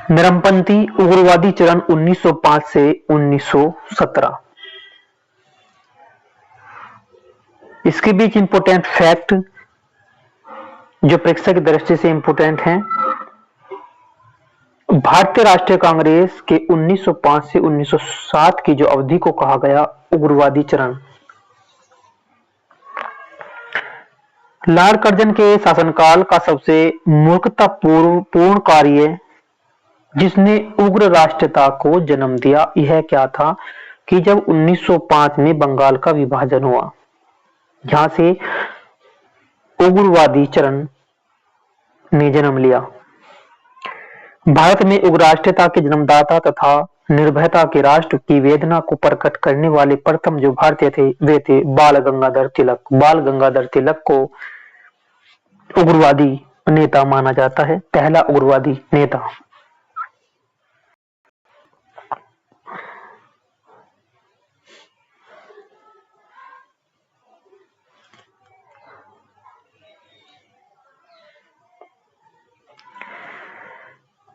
नरमपंथी उग्रवादी चरण 1905 से 1917। इसके बीच इंपोर्टेंट फैक्ट जो परीक्षा की दृष्टि से इंपोर्टेंट हैं। भारतीय राष्ट्रीय कांग्रेस के 1905 से 1907 की जो अवधि को कहा गया उग्रवादी चरण। लॉर्ड कर्जन के शासनकाल का सबसे मूर्खतापूर्ण कार्य जिसने उग्र राष्ट्रीयता को जन्म दिया, यह क्या था कि जब 1905 में बंगाल का विभाजन हुआ, जहां से उग्रवादी चरण ने जन्म लिया। भारत में उग्र राष्ट्रीयता के जन्मदाता तथा निर्भयता के राष्ट्र की वेदना को प्रकट करने वाले प्रथम जो भारतीय थे वे थे बाल गंगाधर तिलक। बाल गंगाधर तिलक को उग्रवादी नेता माना जाता है, पहला उग्रवादी नेता।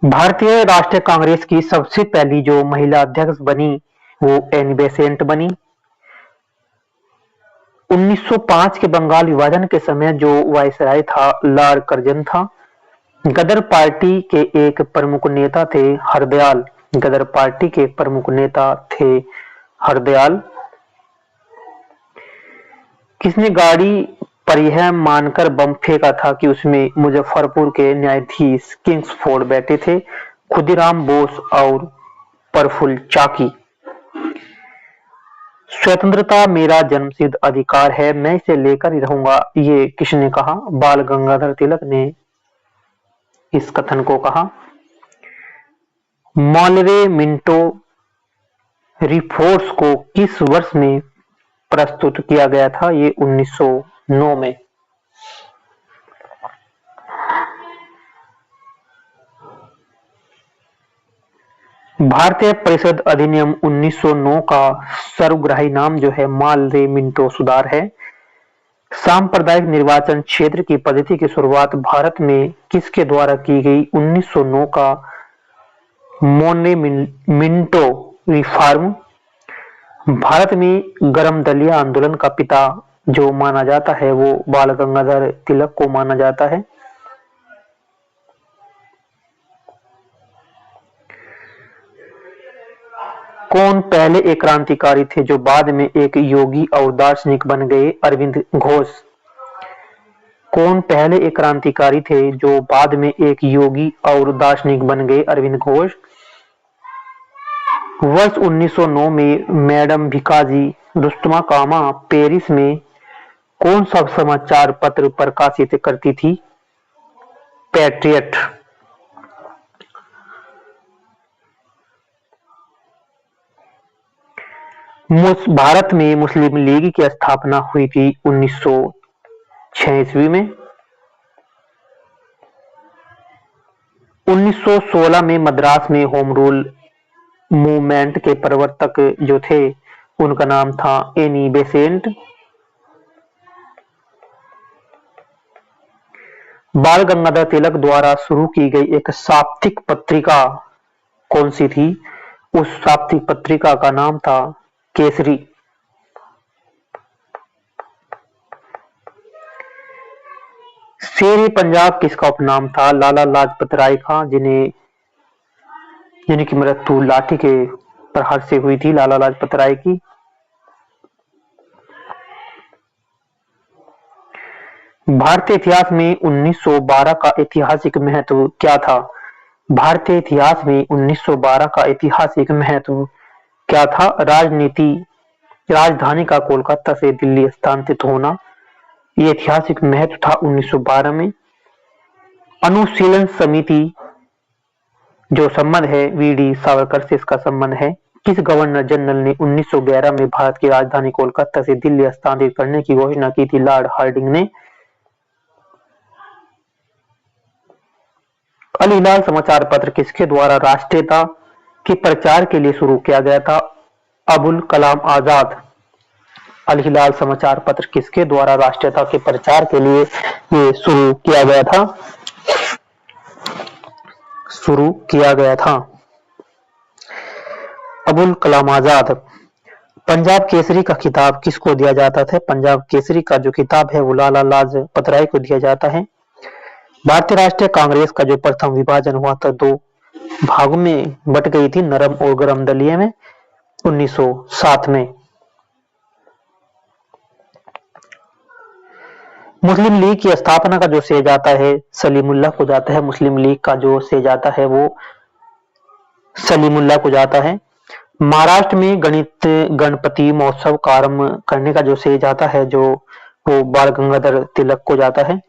भारतीय राष्ट्रीय कांग्रेस की सबसे पहली जो महिला अध्यक्ष बनी वो एनी बेसेंट बनी। 1905 के बंगाल विभाजन के समय जो वायसराय था लॉर्ड कर्जन था। गदर पार्टी के एक प्रमुख नेता थे हरदयाल। गदर पार्टी के प्रमुख नेता थे हरदयाल। किसने गाड़ी पर यह मानकर बम फेंका था कि उसमें मुजफ्फरपुर के न्यायाधीश किंग्सफोर्ड बैठे थे, खुदीराम बोस और प्रफुल्ल चाकी। स्वतंत्रता मेरा जन्मसिद्ध अधिकार है, मैं इसे लेकर ही रहूंगा, ये किसने कहा? बाल गंगाधर तिलक ने इस कथन को कहा। मॉलरे मिंटो रिपोर्ट्स को किस वर्ष में प्रस्तुत किया गया था? ये 1909 में। भारतीय परिषद अधिनियम 1909 का सर्वग्राही नाम जो है मॉलरे मिंटो सुधार है। सांप्रदायिक निर्वाचन क्षेत्र की पद्धति की शुरुआत भारत में किसके द्वारा की गई? 1909 का मॉलरे मिंटो रिफॉर्म। भारत में गरम दलिया आंदोलन का पिता जो माना जाता है वो बाल गंगाधर तिलक को माना जाता है। कौन पहले एक क्रांतिकारी थे जो बाद में एक योगी और दार्शनिक बन गए? अरविंद घोष। कौन पहले एक क्रांतिकारी थे जो बाद में एक योगी और दार्शनिक बन गए? अरविंद घोष। वर्ष 1909 में मैडम भिकाजी रुस्तमा कामा पेरिस में कौन सा समाचार पत्र प्रकाशित करती थी? पैट्रियट। भारत में मुस्लिम लीग की स्थापना हुई थी 1906 ईस्वी में। 1916 में मद्रास में होम रूल मूवमेंट के प्रवर्तक जो थे उनका नाम था एनी बेसेंट। बाल गंगाधर तिलक द्वारा शुरू की गई एक साप्ताहिक पत्रिका कौन सी थी? उस साप्ताहिक पत्रिका का नाम था केसरी। शेर पंजाब किसका उपनाम था? लाला लाजपत राय का, जिनकी मृत्यु लाठी के प्रहार से हुई थी, लाला लाजपत राय की। भारतीय इतिहास में 1912 का ऐतिहासिक महत्व क्या था? भारतीय इतिहास में 1912 का ऐतिहासिक महत्व क्या था? राजधानी का कोलकाता से दिल्ली स्थानांतरित होना, ये ऐतिहासिक महत्व था 1912 में। अनुशीलन समिति जो संबंध है वीडी सावरकर से इसका संबंध है। किस गवर्नर जनरल ने 1911 में भारत की राजधानी कोलकाता से दिल्ली हस्तांतरित करने की घोषणा की थी? लॉर्ड हार्डिंग ने। अल हिलाल समाचार पत्र किसके द्वारा राष्ट्रीयता के प्रचार के लिए शुरू किया गया था? अबुल कलाम आजाद। अल हिलाल समाचार पत्र किसके द्वारा राष्ट्रीयता के प्रचार के लिए ये शुरू किया गया था? शुरू किया गया था। अबुल कलाम आजाद। पंजाब केसरी का खिताब किसको दिया जाता था? पंजाब केसरी का जो खिताब है वो लाला लाजपत राय को दिया जाता है। भारतीय राष्ट्रीय कांग्रेस का जो प्रथम विभाजन हुआ था, दो भागों में बट गई थी, नरम और गरम दलिये में, 1907 में। मुस्लिम लीग की स्थापना का जो श्रेय जाता है सलीमुल्लाह को जाता है। मुस्लिम लीग का जो श्रेय जाता है वो सलीमुल्लाह को जाता है। महाराष्ट्र में गणपति महोत्सव का आरंभ करने का जो श्रेय जाता है जो वो बाल गंगाधर तिलक को जाता है।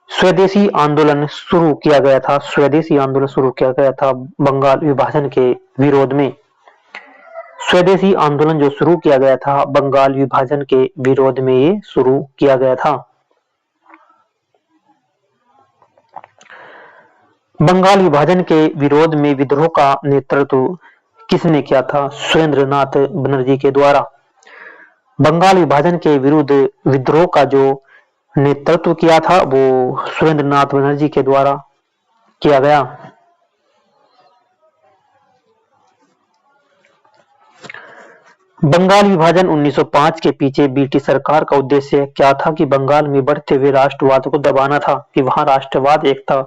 स्वदेशी आंदोलन शुरू किया गया था। स्वदेशी आंदोलन शुरू किया गया था बंगाल विभाजन के विरोध में। स्वदेशी आंदोलन जो शुरू किया गया था बंगाल विभाजन के विरोध में ये शुरू किया गया था। बंगाल विभाजन के विरोध में विद्रोह का नेतृत्व किसने किया था? सुरेंद्रनाथ बनर्जी के द्वारा। बंगाल विभाजन के विरुद्ध विद्रोह का जो नेतृत्व किया था वो सुरेंद्रनाथ बनर्जी के द्वारा किया गया। बंगाल विभाजन 1905 के पीछे ब्रिटिश सरकार का उद्देश्य क्या था? कि बंगाल में बढ़ते हुए राष्ट्रवाद को दबाना था, कि वहां राष्ट्रवाद एकता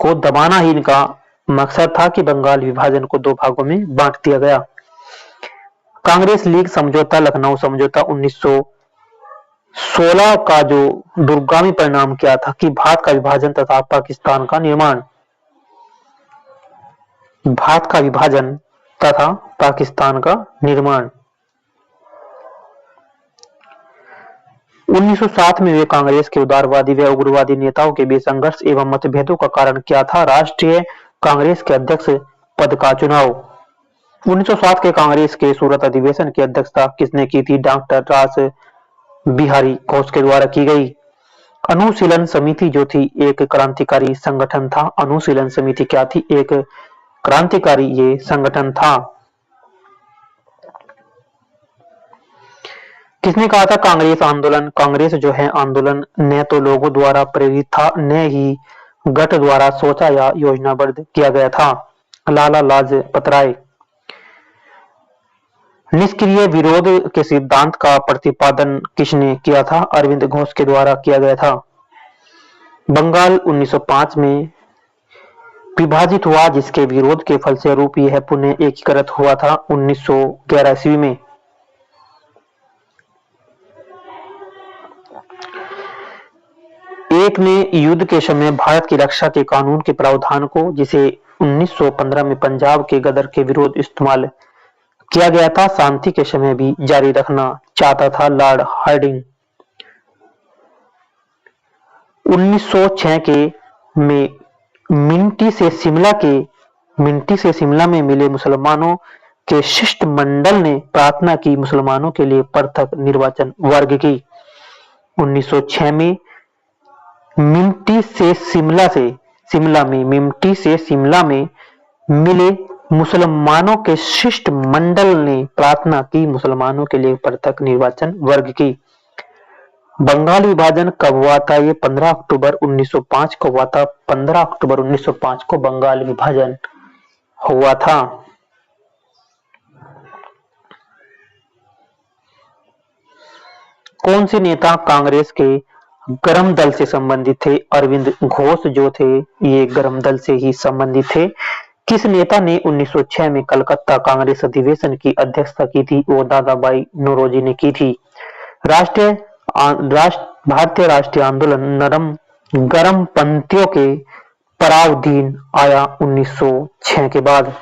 को दबाना ही इनका मकसद था, कि बंगाल विभाजन को दो भागों में बांट दिया गया। कांग्रेस लीग समझौता, लखनऊ समझौता 1916 का जो दूरगामी परिणाम क्या था? कि भारत का विभाजन तथा पाकिस्तान का निर्माण। भारत का विभाजन तथा पाकिस्तान का निर्माण। 1907 में वे कांग्रेस के उदारवादी व उग्रवादी नेताओं के बीच संघर्ष एवं मतभेदों का कारण क्या था? राष्ट्रीय कांग्रेस के अध्यक्ष पद का चुनाव। 1907 के कांग्रेस के सूरत अधिवेशन की अध्यक्षता किसने की थी? डॉक्टर रास बिहारी घोष के द्वारा की गई। अनुशीलन समिति जो थी एक क्रांतिकारी संगठन था। अनुशीलन समिति क्या थी? एक क्रांतिकारी ये संगठन था। किसने कहा था कांग्रेस आंदोलन? कांग्रेस जो है आंदोलन न तो लोगों द्वारा प्रेरित था न ही गठ द्वारा सोचा या योजनाबद्ध किया गया था। लाला लाजपत राय। निष्क्रिय विरोध के सिद्धांत का प्रतिपादन किसने किया था? अरविंद घोष के द्वारा किया गया था। बंगाल 1905 में विभाजित हुआ जिसके विरोध के फलस्वरूप यह पुनः एकीकृत हुआ था 1911 ईस्वी में। एक ने युद्ध के समय भारत की रक्षा के कानून के प्रावधान को, जिसे 1915 में पंजाब के गदर के विरोध इस्तेमाल किया गया था, शांति के समय भी जारी रखना चाहता था लॉर्ड हार्डिंग। 1906 के में मिंटी से शिमला में मिले मुसलमानों के शिष्टमंडल ने प्रार्थना की मुसलमानों के लिए पृथक निर्वाचन वर्ग की। 1906 में मिंटी से शिमला में मिले मुसलमानों के शिष्टमंडल ने प्रार्थना की मुसलमानों के लिए पृथक निर्वाचन वर्ग की। बंगाल विभाजन कब हुआ था? ये 15 अक्टूबर 1905 को हुआ था। 15 अक्टूबर 1905 को बंगाल विभाजन हुआ था। कौन से नेता कांग्रेस के गरम दल से संबंधित थे? अरविंद घोष जो थे ये गरम दल से ही संबंधित थे। किस नेता ने 1906 में कलकत्ता कांग्रेस अधिवेशन की अध्यक्षता की थी? वो दादाभाई नौरोजी ने की थी। भारतीय राष्ट्रीय आंदोलन नरम गरम पंथियों के पराधीन आया 1906 के बाद।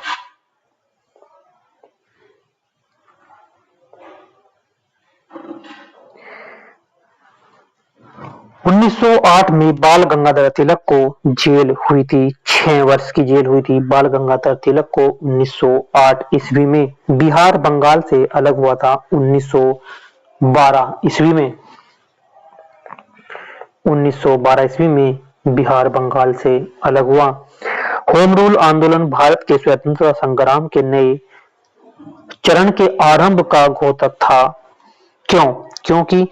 1908 में बाल गंगाधर तिलक को जेल हुई थी, 6 वर्ष की जेल हुई थी बाल गंगाधर तिलक को 1908 ईस्वी में। बिहार बंगाल से अलग हुआ था 1912 ईस्वी में। 1912 ईस्वी में बिहार बंगाल से अलग हुआ। होम रूल आंदोलन भारत के स्वतंत्रता संग्राम के नए चरण के आरंभ का घोतक था। क्यों? क्योंकि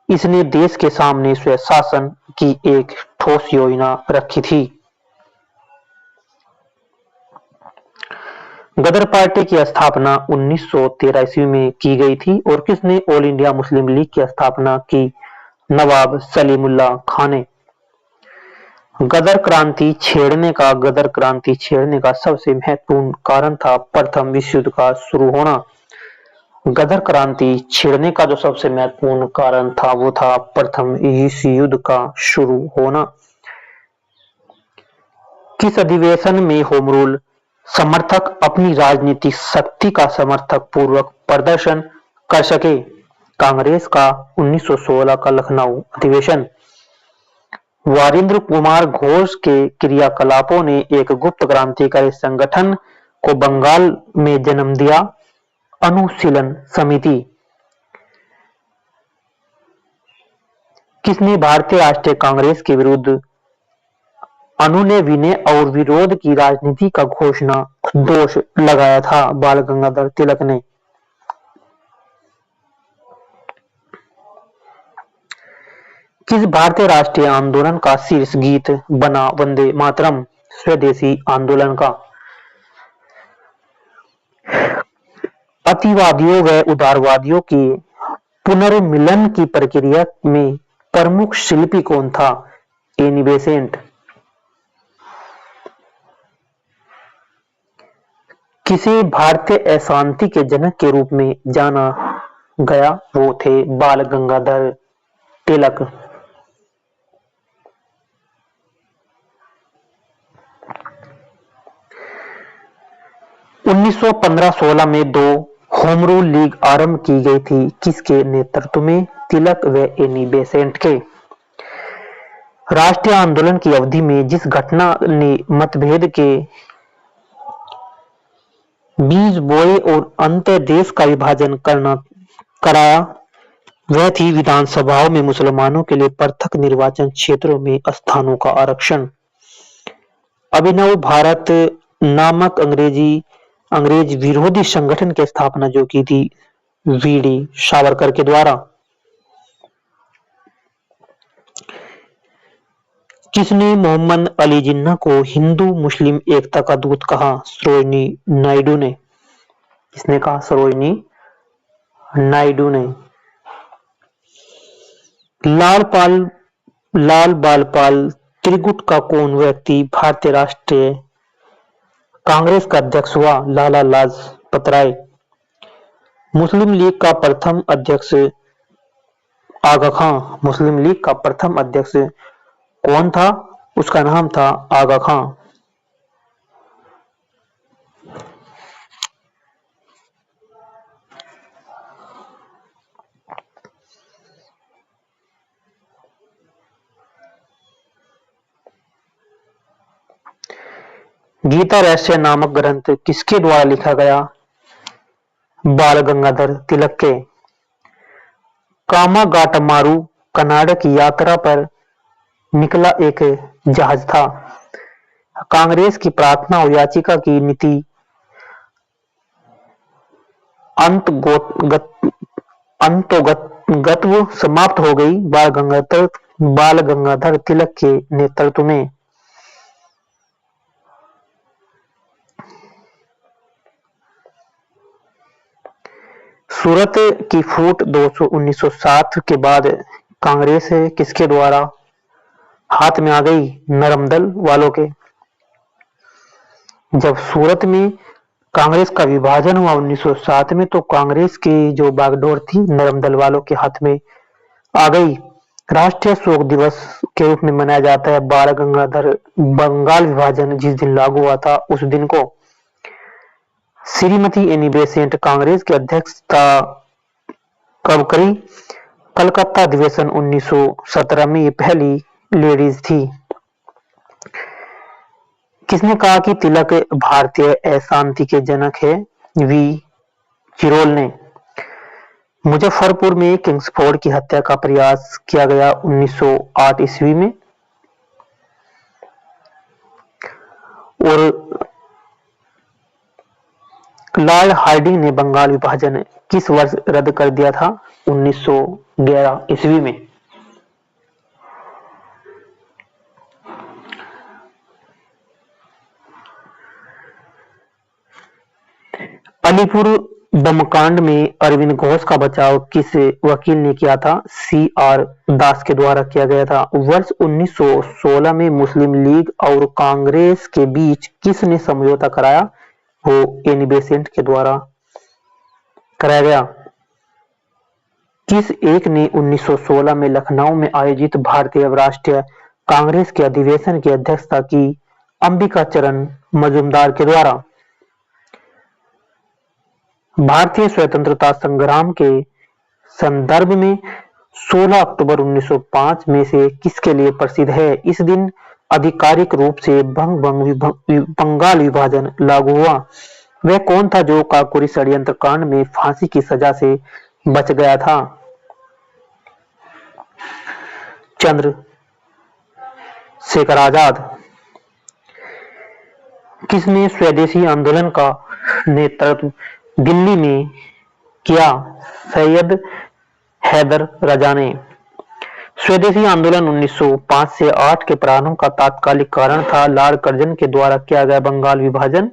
इसने देश के सामने स्वशासन की एक ठोस योजना रखी थी। गदर पार्टी की स्थापना 1913 ईस्वी में की गई थी और किसने ऑल इंडिया मुस्लिम लीग की स्थापना की? नवाब सलीमुल्लाह खां ने। गदर क्रांति छेड़ने का सबसे महत्वपूर्ण कारण था प्रथम विश्व युद्ध का शुरू होना। गदर क्रांति छेड़ने का जो सबसे महत्वपूर्ण कारण था वो था प्रथम विश्व युद्ध का शुरू होना। किस अधिवेशन में होम रूल समर्थक अपनी राजनीतिक शक्ति का समर्थक पूर्वक प्रदर्शन कर सके? कांग्रेस का 1916 का लखनऊ अधिवेशन। वारिंद्र कुमार घोष के क्रियाकलापों ने एक गुप्त क्रांतिकारी संगठन को बंगाल में जन्म दिया, अनुशीलन समिति। किसने भारतीय राष्ट्रीय कांग्रेस के विरुद्ध अनुनय विनय और विरोध की राजनीति का घोषणा दोष लगाया था? बाल गंगाधर तिलक ने। किस भारतीय राष्ट्रीय आंदोलन का शीर्ष गीत बना वंदे मातरम? स्वदेशी आंदोलन का। अतिवादियों व उदारवादियों के पुनर्मिलन की प्रक्रिया में प्रमुख शिल्पी कौन था? Annie Besant. किसे भारतीय अशांति के जनक के रूप में जाना गया? वो थे बाल गंगाधर तिलक। 1915-16 में दो होम रूल लीग आरंभ की गई थी, किसके नेतृत्व में? तिलक व एनी बेसेंट के। राष्ट्रीय आंदोलन की अवधि में जिस घटना ने मतभेद के बीज बोए और अंत देश का विभाजन कराया, वह थी विधानसभाओं में मुसलमानों के लिए पृथक निर्वाचन क्षेत्रों में स्थानों का आरक्षण। अभिनव भारत नामक अंग्रेज विरोधी संगठन की स्थापना जो की थी वीडी सावरकर के द्वारा। किसने मोहम्मद अली जिन्ना को हिंदू मुस्लिम एकता का दूत कहा? सरोजिनी नायडू ने। किसने कहा? सरोजिनी नायडू ने। लाल बालपाल त्रिगुट का कौन व्यक्ति भारतीय राष्ट्रीय कांग्रेस का अध्यक्ष हुआ? लाला लाजपत राय। मुस्लिम लीग का प्रथम अध्यक्ष आगा खां। मुस्लिम लीग का प्रथम अध्यक्ष कौन था? उसका नाम था आगा खां। गीता रहस्य नामक ग्रंथ किसके द्वारा लिखा गया? बाल गंगाधर तिलक के। कामागाटमारू कनाडा की यात्रा पर निकला एक जहाज था। कांग्रेस की प्रार्थना और याचिका की नीति अंतोगत्व समाप्त हो गई बाल गंगाधर तिलक के नेतृत्व में। सूरत की फूट 1907 के बाद कांग्रेस किसके द्वारा हाथ में आ गई? नरमदल वालों के। जब सूरत में कांग्रेस का विभाजन हुआ 1907 में, तो कांग्रेस की जो बागडोर थी नरमदल वालों के हाथ में आ गई। राष्ट्रीय शोक दिवस के रूप में मनाया जाता है बाल गंगाधर बंगाल विभाजन जिस दिन लागू हुआ था उस दिन को। श्रीमती एनी बेसेंट कांग्रेस की अध्यक्षता कब करी? कलकत्ता अधिवेशन 1917 में ये पहली लेडीज थी। किसने कहा कि तिलक भारतीय अशांति के जनक है? वी चिरोल ने। मुजफ्फरपुर में किंग्सफोर्ड की हत्या का प्रयास किया गया 1908 ईस्वी में। और लॉर्ड हार्डिंग ने बंगाल विभाजन किस वर्ष रद्द कर दिया था? 1911 ईस्वी में। अलीपुर बमकांड में अरविंद घोष का बचाव किस वकील ने किया था? CR दास के द्वारा किया गया था। वर्ष 1916 में मुस्लिम लीग और कांग्रेस के बीच किसने समझौता कराया? वो एनी बेसेंट के द्वारा कराया गया। किस एक ने 1916 में लखनऊ में आयोजित भारतीय राष्ट्रीय कांग्रेस के अधिवेशन की अध्यक्षता की? अंबिका चरण मजूमदार के द्वारा। भारतीय स्वतंत्रता संग्राम के संदर्भ में 16 अक्टूबर 1905 में से किसके लिए प्रसिद्ध है? इस दिन आधिकारिक रूप से बंगाल विभाजन लागू हुआ। वह कौन था जो काकोरी षड्यंत्र कांड में फांसी की सजा से बच गया था? चंद्रशेखर आजाद। किसने स्वदेशी आंदोलन का नेतृत्व दिल्ली में किया? सैयद हैदर रजा ने। स्वदेशी आंदोलन 1905 से 8 के प्रारंभ का तात्कालिक कारण था लॉर्ड कर्जन के द्वारा किया गया बंगाल विभाजन।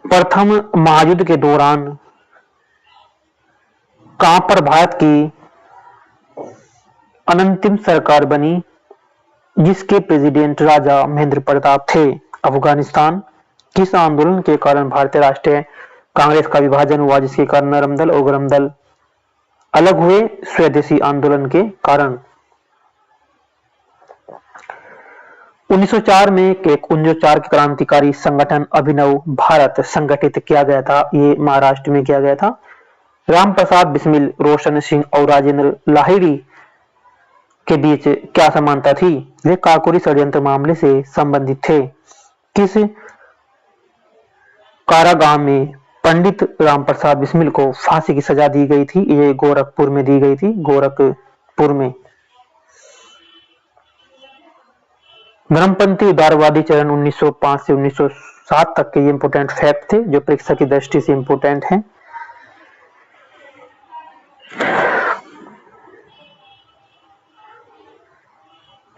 प्रथम महायुद्ध के दौरान कहां पर भारत की अनंतिम सरकार बनी जिसके प्रेसिडेंट राजा महेंद्र प्रताप थे? अफगानिस्तान। किस आंदोलन के कारण भारतीय राष्ट्रीय कांग्रेस का विभाजन हुआ जिसके कारण नरम दल और गरम दल अलग हुए? स्वदेशी आंदोलन के कारण। 1904 में 1904 के क्रांतिकारी संगठन अभिनव भारत संगठित किया गया था। ये महाराष्ट्र में किया गया था। रामप्रसाद बिस्मिल, रोशन सिंह और राजेंद्र लाहिड़ी के बीच क्या समानता थी? वे काकोरी षड्यंत्र मामले से संबंधित थे। किस कारागाह में पंडित रामप्रसाद बिस्मिल को फांसी की सजा दी गई थी? ये गोरखपुर में दी गई थी, गोरखपुर में। धर्मपंथी उदारवादी चरण 1905 से 1907 तक के ये इंपोर्टेंट फैक्ट थे जो परीक्षा की दृष्टि से इंपोर्टेंट हैं।